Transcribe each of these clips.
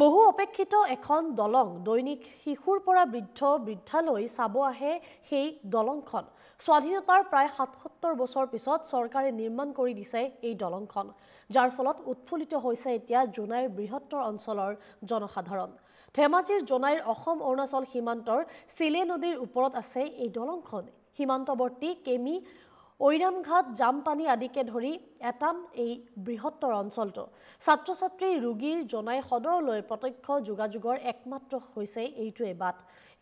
বহু অপেক্ষিত এখন দলং দৈনিক শিশুৰ পৰা বৃদ্ধালৈ চাব আহে সেই দলংখন স্বাধীনতাৰ প্ৰায় ৭৭ বছৰ পিছত চৰকাৰে নিৰ্মাণ কৰি দিছে এই দলংখন যাৰ ফলত উৎফুল্লিত হৈছে এতিয়া জোনাইৰ বৃহত্তৰ অঞ্চলৰ জনসাধাৰণ ধেমাজিৰ জোনাইৰ অসম অৰুণাচল সীমান্তৰ চিলে নদীৰ ওপৰত আছে এই দলংখন সীমান্তৱৰ্তী কেমি ঐৰামঘাট জামপানী আদিকে ধৰি এটাম এই বৃহত্তৰ অঞ্চলটো ছাত্ৰ-ছাত্ৰী ৰোগীৰ জনাই সদৰলৈ প্ৰত্যক্ষ যোগাযোগৰ একমাত্ৰ হৈছে এইটোৱে বাট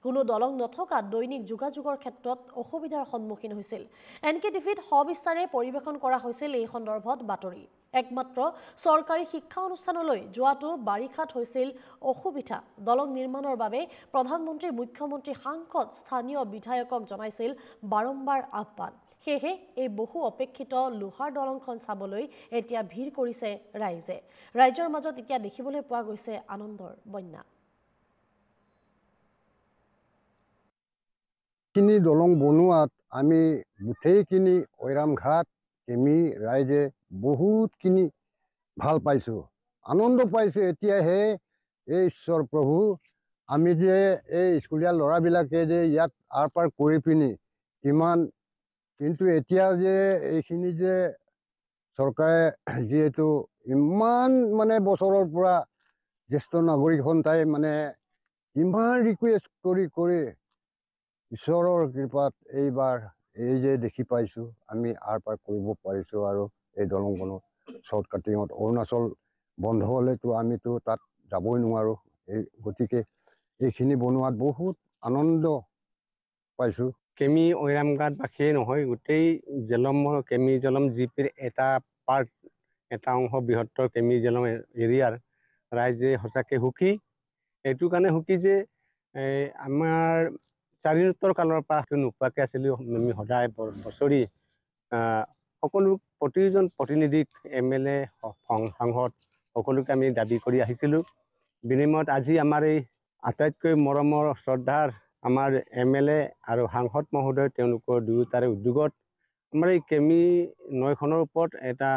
কোনো দলং নথকা দৈনিক যোগাযোগৰ ক্ষেত্ৰত অসুবিধাৰ সন্মুখীন হৈছিল এনকেটিভিত সবিস্তাৰে পৰিবেশন কৰা হৈছিল এই সন্দৰ্ভত বাতৰি একমাত্ৰ চৰকাৰী শিক্ষা অনুষ্ঠানলৈ যোৱাটো বাৰিষাত হৈছিল অসুবিধা দলং নিৰ্মাণৰ বাবে প্ৰধানমন্ত্ৰী মুখ্যমন্ত্ৰী সাংসদ স্থানীয় বিধায়কক জনাইছিল বাৰম্বাৰ আহ্বান সেয়ে এই বহু অপেক্ষিত লোহাৰ দলংখন চাবলৈ এতিয়া ভিৰ কৰিছে ৰাইজৰ মাজত এতিয়া দেখিবলৈ পোৱা গৈছে আনন্দৰ বন্যা কিনি দলং বনোৱাত আমি গুটেইখিনি ঐৰামঘাট কেমি ৰাইজে বহুত কিনি ভাল পাইছো আনন্দ পাইছো এতিয়াহে এই ঈশ্বৰ প্ৰভু আমি যে এই স্কুলীয়া ল'ৰাবিলাকে যে ইয়াত আৰ পাৰ কৰি পিনি কিমান কিন্তু এতিয়া যে এইখিনি যে চৰকাৰে যেহেতু ইমান মানে বছৰৰ পৰা জ্যেষ্ঠ নাগৰিক সন্থাই মানে ইমান ৰিকুৱেষ্ট কৰি ঈশ্বৰৰ কৃপাত এইবাৰ এই যে দেখি পাইছো আমি আৰ পাৰ কৰিব পাৰিছো আৰু এই দলংখনত শ্বৰ্ট কাটিঙত অৰুণাচল বন্ধ হ'লেতো আমিতো তাত যাবই নোৱাৰো এই গতিকে এইখিনি বনোৱাত বহুত আনন্দ পাইছো কেমি ঐৰামঘাটবাসীয়ে নহয় গোটেই জেলমৰ কেমি জলম জিপিৰ এটা পাৰ্ট এটা অংশ বৃহত্তৰ কেমি জলম এৰিয়াৰ ৰাইজে সঁচাকৈ সুখী এইটো কাৰণে সুখী যে আমাৰ স্বাধীনোত্তৰ কালৰ পৰা নোপোৱাকৈ আছিলোঁ আমি সদায় বছৰি সকলো প্ৰতিজন প্ৰতিনিধিক MLA সাংসদ সকলোকে আমি দাবী কৰি আহিছিলোঁ বিনিময়ত আজি আমাৰ এই আটাইতকৈ মৰমৰ শ্ৰদ্ধাৰ আমাৰ MLA আৰু সাংসদ মহোদয় তেওঁলোকৰ দুয়োটাৰে উদ্যোগত আমাৰ এই কেমি নৈখনৰ ওপৰত এটা